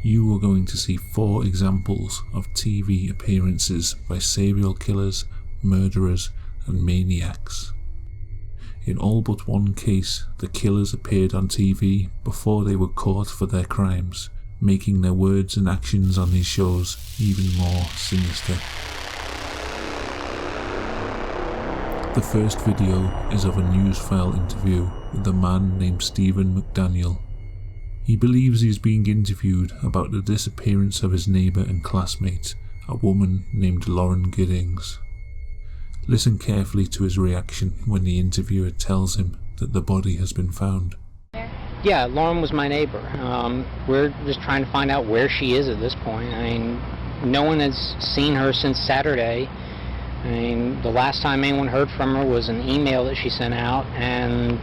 You are going to see 4 examples of TV appearances by serial killers, murderers and maniacs. In all but one case, the killers appeared on TV before they were caught for their crimes, making their words and actions on these shows even more sinister. The first video is of a newsfile interview with a man named Stephen McDaniel. He believes he is being interviewed about the disappearance of his neighbour and classmate, a woman named Lauren Giddings. Listen carefully to his reaction when the interviewer tells him that the body has been found. Yeah, Lauren was my neighbor. We're just trying to find out where she is at this point. I mean, no one has seen her since Saturday. I mean, the last time anyone heard from her was an email that she sent out, and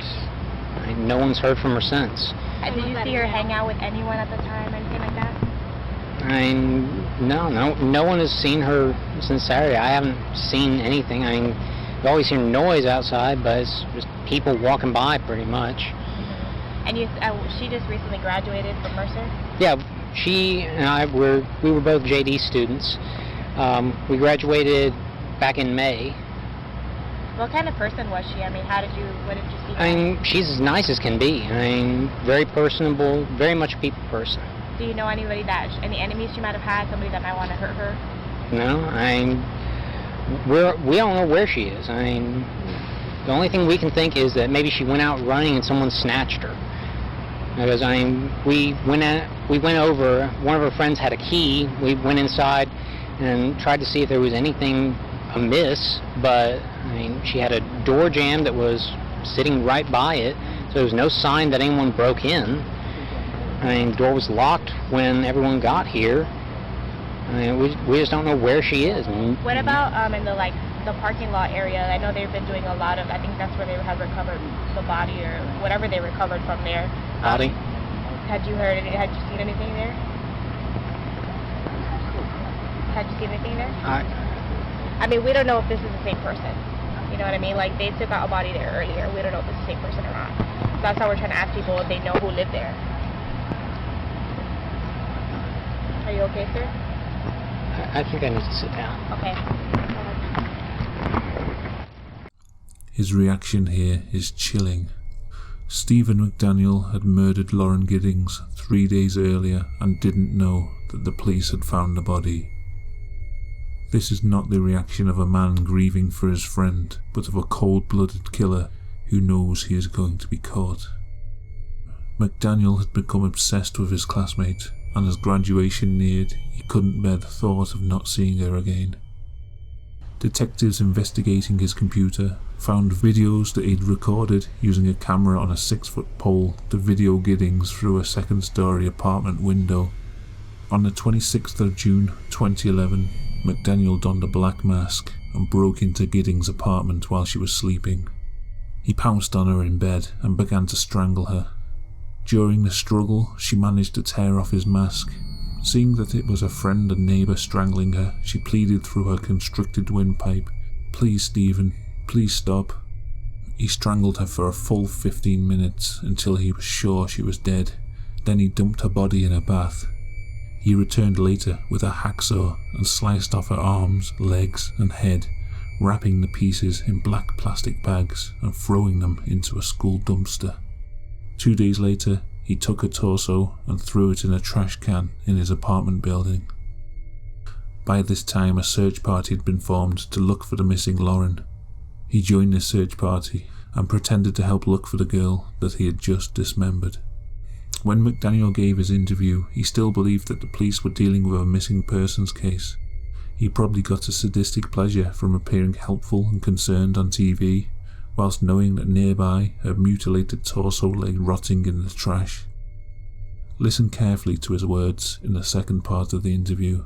no one's heard from her since. Did you see her hang out with anyone at the time, anything like that? I mean, no one has seen her since Saturday. I haven't seen anything. I mean, you always hear noise outside, but it's just people walking by pretty much. And she just recently graduated from Mercer? Yeah, she and I we were both JD students. We graduated back in May. What kind of person was she? I mean, what did you see? I mean, she's as nice as can be. I mean, very personable, very much a people person. Do you know any enemies she might have had, somebody that might want to hurt her? No, I mean, we don't know where she is. I mean, the only thing we can think is that maybe she went out running and someone snatched her. Because, I mean, we went over, one of her friends had a key, we went inside and tried to see if there was anything amiss, but, I mean, she had a door jamb that was sitting right by it, so there was no sign that anyone broke in. I mean, the door was locked when everyone got here. I mean, we just don't know where she is. What about in the parking lot area? I know they've been doing a lot of, I think that's where they have recovered the body or whatever they recovered from there. Body? Had you seen anything there? Had you seen anything there? I mean, we don't know if this is the same person. You know what I mean? Like, they took out a body there earlier. We don't know if it's the same person or not. So that's how we're trying to ask people if they know who lived there. Are you okay, sir? I think I need to sit down. Okay. His reaction here is chilling. Stephen McDaniel had murdered Lauren Giddings 3 days earlier and didn't know that the police had found the body. This is not the reaction of a man grieving for his friend, but of a cold-blooded killer who knows he is going to be caught. McDaniel had become obsessed with his classmate, and as graduation neared, he couldn't bear the thought of not seeing her again. Detectives investigating his computer found videos that he'd recorded using a camera on a 6-foot pole to video Giddings through a second-story apartment window. On the 26th of June 2011, McDaniel donned a black mask and broke into Giddings' apartment while she was sleeping. He pounced on her in bed and began to strangle her. During the struggle, she managed to tear off his mask. Seeing that it was a friend and neighbour strangling her, she pleaded through her constricted windpipe, "Please, Stephen, please stop." He strangled her for a full 15 minutes until he was sure she was dead. Then he dumped her body in a bath. He returned later with a hacksaw and sliced off her arms, legs and head, wrapping the pieces in black plastic bags and throwing them into a school dumpster. 2 days later, he took her torso and threw it in a trash can in his apartment building. By this time, a search party had been formed to look for the missing Lauren. He joined this search party and pretended to help look for the girl that he had just dismembered. When McDaniel gave his interview, he still believed that the police were dealing with a missing persons case. He probably got a sadistic pleasure from appearing helpful and concerned on TV, whilst knowing that nearby her mutilated torso lay rotting in the trash. Listen carefully to his words in the second part of the interview.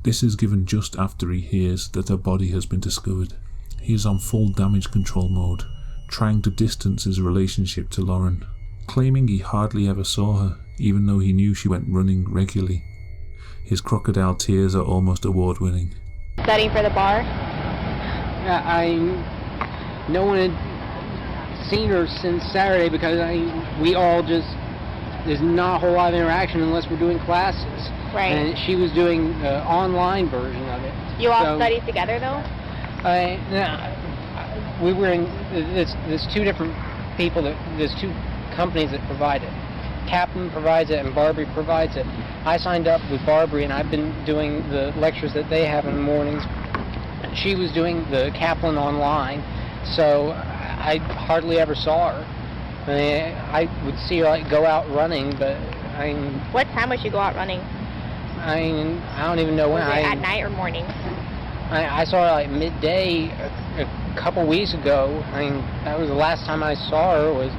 This is given just after he hears that her body has been discovered. He is on full damage control mode, trying to distance his relationship to Lauren, claiming he hardly ever saw her, even though he knew she went running regularly. His crocodile tears are almost award-winning. Studying for the bar? No one had seen her since Saturday because we all just there's not a whole lot of interaction unless we're doing classes. Right. And she was doing the online version of it. You all studied together, though? We were in, there's two different people, there's two companies that provide it. Kaplan provides it and Barbary provides it. I signed up with Barbary and I've been doing the lectures that they have in the mornings. She was doing the Kaplan online, so I hardly ever saw her. I would see her like go out running, but I mean... What time would she go out running? I mean, I don't even know when. Was it at night or morning? I saw her like midday a couple weeks ago. I mean, that was the last time I saw her, was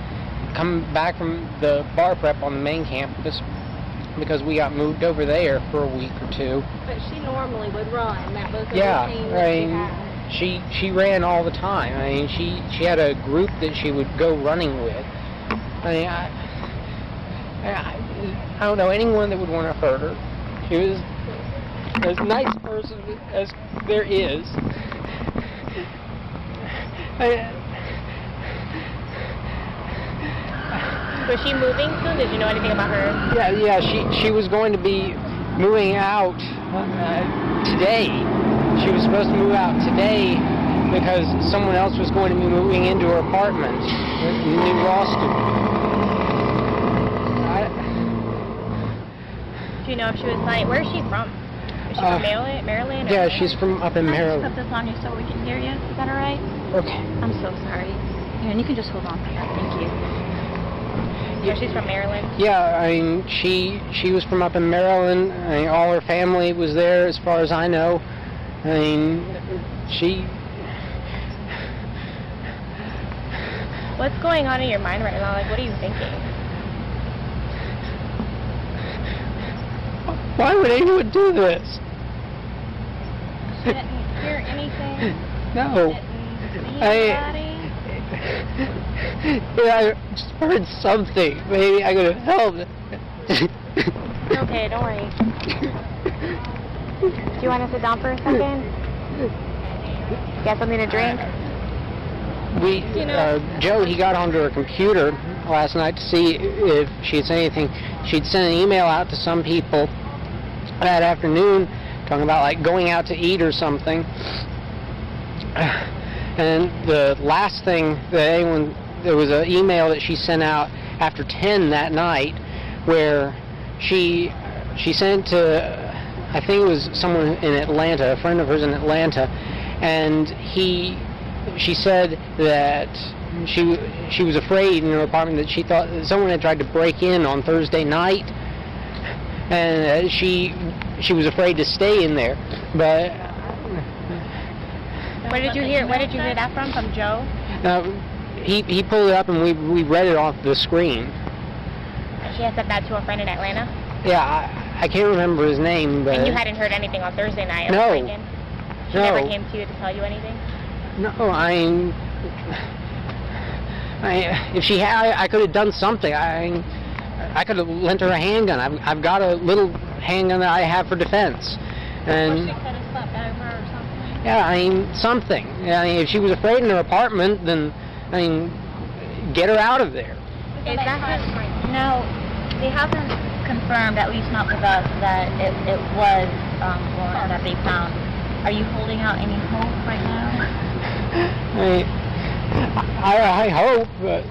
coming back from the bar prep on the main campus because we got moved over there for a week or two. But she normally would run. That was the yeah, routine that she ran all the time. I mean, she had a group that she would go running with. I mean, I don't know anyone that would want to hurt her. She was as nice a person as there is. Was she moving soon? Did you know anything about her? Yeah. She was going to be moving out today. She was supposed to move out today because someone else was going to be moving into her apartment, the new law student. Do you know if she was planning? Where is she from? Is she from Maryland? Yeah, she's from up in Maryland. Can I just put this on you so we can hear you? Is that all right? Okay. I'm so sorry. Here, and you can just hold on there. Thank you. Yeah, she's from Maryland. Yeah, I mean, she was from up in Maryland. I mean, all her family was there, as far as I know. I mean, What's going on in your mind right now? Like, what are you thinking? Why would anyone do this? She didn't hear anything? No. Didn't see anybody? I just heard something. Maybe I could have helped. It's okay, don't worry. Do you want to sit down for a second? Get something to drink? Joe, he got onto her computer last night to see if she had said anything. She'd sent an email out to some people that afternoon talking about like going out to eat or something. And the last thing that there was an email that she sent out after 10 that night where she sent to, I think it was someone in Atlanta, a friend of hers in Atlanta, and she said that she was afraid in her apartment that she thought that someone had tried to break in on Thursday night, and she was afraid to stay in there. But where did you hear that from? From Joe? He pulled it up and we read it off the screen. She had said that to a friend in Atlanta? Yeah, I can't remember his name, but... And you hadn't heard anything on Thursday night? No. She never came to you to tell you anything? No, if she had, I could have done something. I could have lent her a handgun. I've got a little handgun that I have for defense. And Or she could have slept over or something. Yeah, something. If she was afraid in her apartment, then, get her out of there. Is that No, they haven't confirmed, at least not with us, that it was Lauren that they found. Are you holding out any hope right now? I hope, but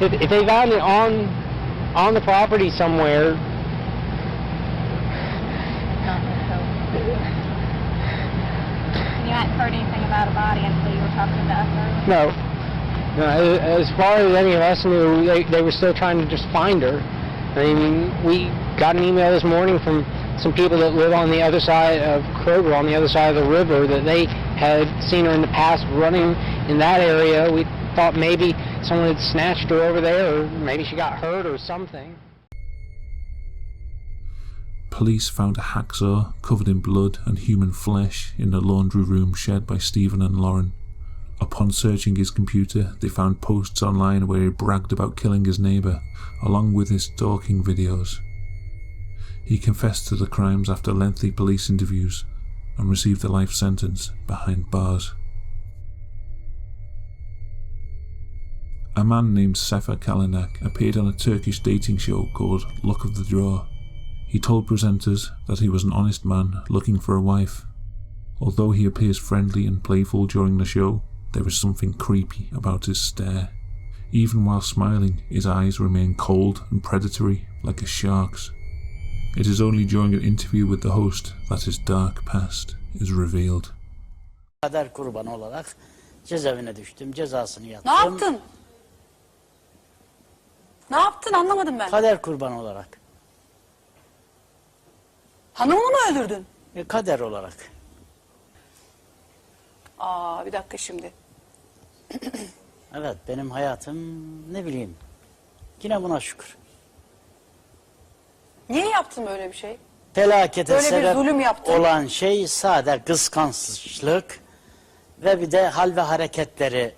if they found it on the property somewhere. You hadn't heard anything about a body until you were talking to us earlier? No. As far as any of us knew, they were still trying to just find her. We got an email this morning from some people that live on the other side of Kroger, on the other side of the river, that they had seen her in the past running in that area. We thought maybe someone had snatched her over there, or maybe she got hurt or something. Police found a hacksaw covered in blood and human flesh in the laundry room shared by Stephen and Lauren. Upon searching his computer, they found posts online where he bragged about killing his neighbour, along with his stalking videos. He confessed to the crimes after lengthy police interviews and received a life sentence behind bars. A man named Safakan AK appeared on a Turkish dating show called Luck of the Draw. He told presenters that he was an honest man looking for a wife. Although he appears friendly and playful during the show, there is something creepy about his stare. Even while smiling, his eyes remain cold and predatory like a shark's. It is only during an interview with the host that his dark past is revealed. Kader kurbanı olarak cezaevine düştüm, cezasını yattım. Ne yaptın? Ne yaptın anlamadım ben. Kader kurbanı olarak. Hanımını mı öldürdün? Kader olarak. Aa, bir dakika şimdi. Evet, benim hayatım ne bileyim. Yine buna şükür. Niye yaptın böyle bir şey? Felakete Böyle bir sebep zulüm yaptın. olan şey sade kıskançlık ve bir de hal ve hareketleri.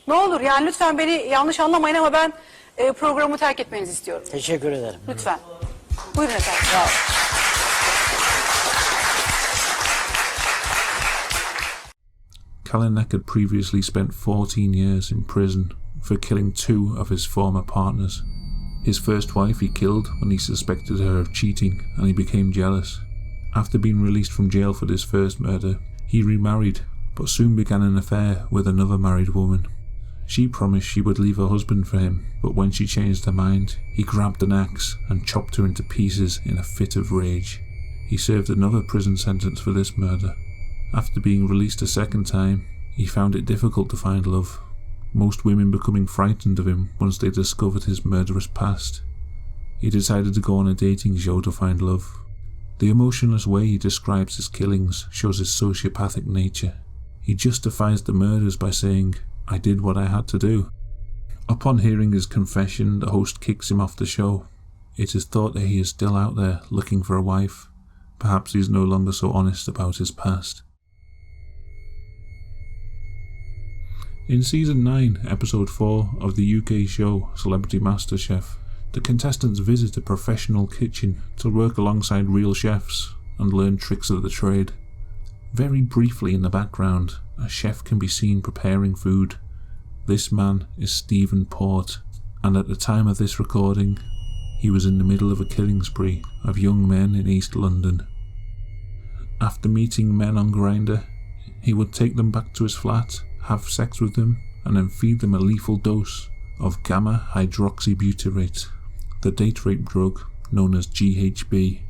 Ne olur yani lütfen beni yanlış anlamayın ama ben programı terk etmenizi istiyorum. Teşekkür ederim. Lütfen. Buyurun efendim. Sağ olun. Kalanick had previously spent 14 years in prison for killing 2 of his former partners. His first wife he killed when he suspected her of cheating and he became jealous. After being released from jail for this first murder, he remarried but soon began an affair with another married woman. She promised she would leave her husband for him, but when she changed her mind, he grabbed an axe and chopped her into pieces in a fit of rage. He served another prison sentence for this murder. After being released a second time, he found it difficult to find love, most women becoming frightened of him once they discovered his murderous past. He decided to go on a dating show to find love. The emotionless way he describes his killings shows his sociopathic nature. He justifies the murders by saying, "I did what I had to do." Upon hearing his confession, the host kicks him off the show. It is thought that he is still out there looking for a wife. Perhaps he is no longer so honest about his past. In Season 9, Episode 4 of the UK show Celebrity MasterChef, the contestants visit a professional kitchen to work alongside real chefs and learn tricks of the trade. Very briefly in the background, a chef can be seen preparing food. This man is Stephen Port, and at the time of this recording, he was in the middle of a killing spree of young men in East London. After meeting men on Grindr, he would take them back to his flat, have sex with them, and then feed them a lethal dose of gamma hydroxybutyrate, the date rape drug known as GHB.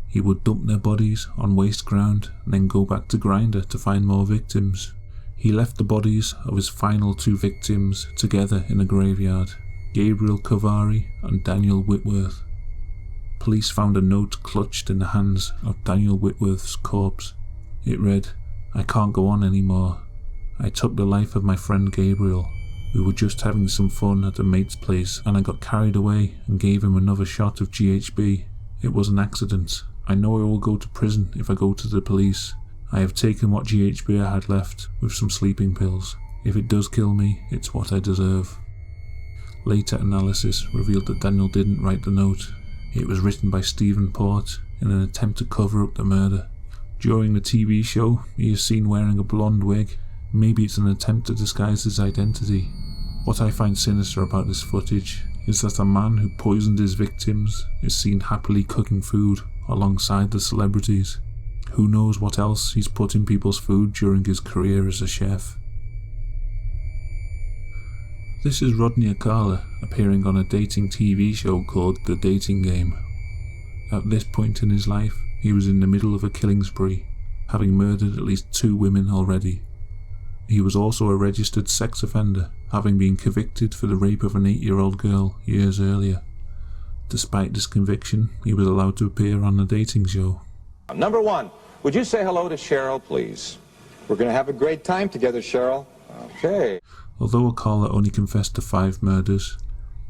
He would dump their bodies on waste ground and then go back to Grindr to find more victims. He left the bodies of his final 2 victims together in a graveyard, Gabriel Kavari and Daniel Whitworth. Police found a note clutched in the hands of Daniel Whitworth's corpse. It read, "I can't go on anymore. I took the life of my friend Gabriel. We were just having some fun at a mate's place and I got carried away and gave him another shot of GHB. It was an accident. I know I will go to prison if I go to the police. I have taken what GHB I had left with some sleeping pills. If it does kill me, it's what I deserve." Later analysis revealed that Daniel didn't write the note. It was written by Stephen Port in an attempt to cover up the murder. During the TV show, he is seen wearing a blonde wig. Maybe it's an attempt to disguise his identity. What I find sinister about this footage is that a man who poisoned his victims is seen happily cooking food alongside the celebrities. Who knows what else he's put in people's food during his career as a chef. This is Rodney Alcala appearing on a dating TV show called The Dating Game. At this point in his life, he was in the middle of a killing spree, having murdered at least 2 women already. He was also a registered sex offender, having been convicted for the rape of an 8-year-old girl years earlier. Despite this conviction, he was allowed to appear on the dating show. Number 1, would you say hello to Cheryl, please? We're going to have a great time together, Cheryl. Okay. Although Alcala only confessed to 5 murders,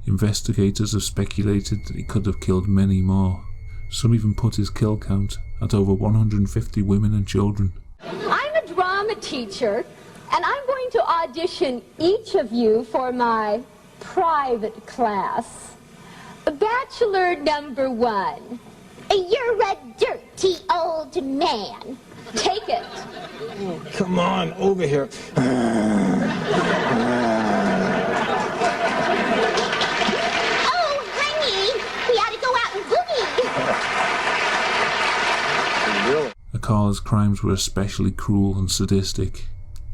investigators have speculated that he could have killed many more. Some even put his kill count at over 150 women and children. I'm a drama teacher, and I'm going to audition each of you for my private class. Bachelor number 1. You're a dirty old man. Take it. Oh, come on, over here. Oh, honey, we ought to go out and boogie. Really? Alcala's crimes were especially cruel and sadistic.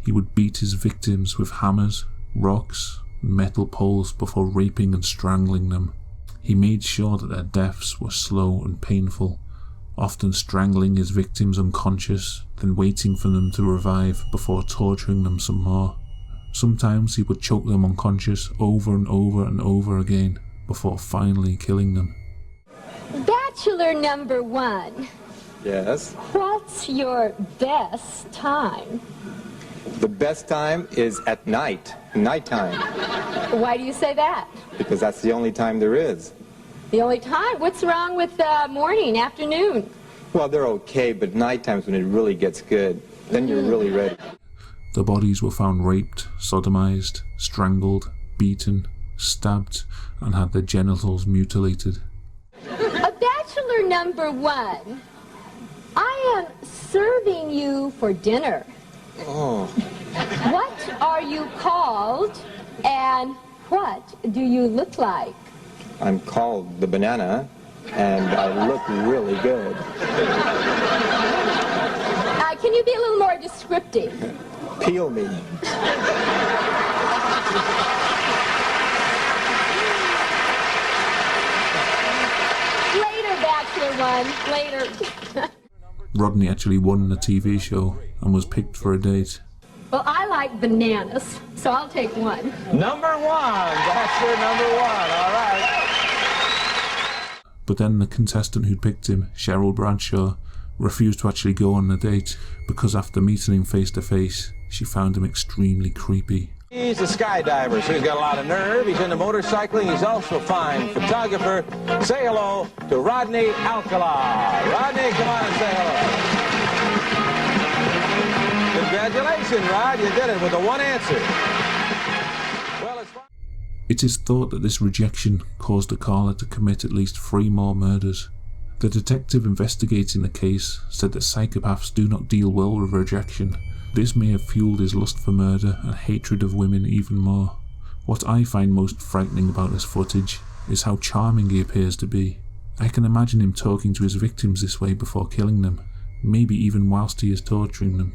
He would beat his victims with hammers, rocks, and metal poles before raping and strangling them. He made sure that their deaths were slow and painful, often strangling his victims unconscious, then waiting for them to revive before torturing them some more. Sometimes he would choke them unconscious over and over and over again before finally killing them. Bachelor number 1. Yes. What's your best time? The best time is at night, nighttime, Why do you say that? because that's the only time there is. The only time? What's wrong with morning, afternoon? Well, they're okay, but nighttime's when it really gets good. Then you're really ready. The bodies were found raped, sodomized, strangled, beaten, stabbed, and had their genitals mutilated. A bachelor number 1. I am serving you for dinner. Oh, What are you called, and what do you look like? I'm called the banana, and I look really good. Can you be a little more descriptive? Peel me. Later, Bachelor 1, later. Rodney actually won the TV show and was picked for a date. Well, I like bananas, so I'll take 1. Number 1, Bachelor number 1, all right. But then the contestant who picked him, Cheryl Bradshaw, refused to actually go on the date because after meeting him face to face, she found him extremely creepy. He's a skydiver, so he's got a lot of nerve. He's into motorcycling. He's also a fine photographer. Say hello to Rodney Alcala. Rodney, come on and say hello. Congratulations, Rod. You did it with the one answer. Well, it's fine. It is thought that this rejection caused Alcala to commit at least 3 more murders. The detective investigating the case said that psychopaths do not deal well with rejection. This may have fueled his lust for murder and hatred of women even more. What I find most frightening about this footage is how charming he appears to be. I can imagine him talking to his victims this way before killing them, maybe even whilst he is torturing them.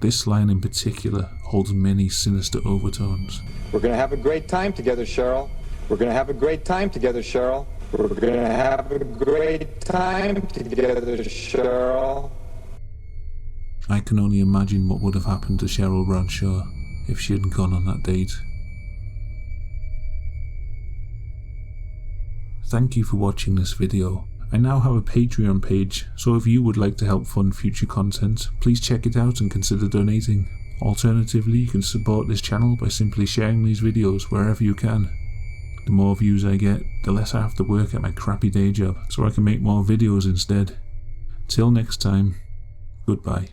This line in particular holds many sinister overtones. We're going to have a great time together, Cheryl. We're going to have a great time together, Cheryl. We're going to have a great time together, Cheryl. I can only imagine what would have happened to Cheryl Bradshaw if she hadn't gone on that date. Thank you for watching this video. I now have a Patreon page, so if you would like to help fund future content, please check it out and consider donating. Alternatively, you can support this channel by simply sharing these videos wherever you can. The more views I get, the less I have to work at my crappy day job, so I can make more videos instead. Till next time, goodbye.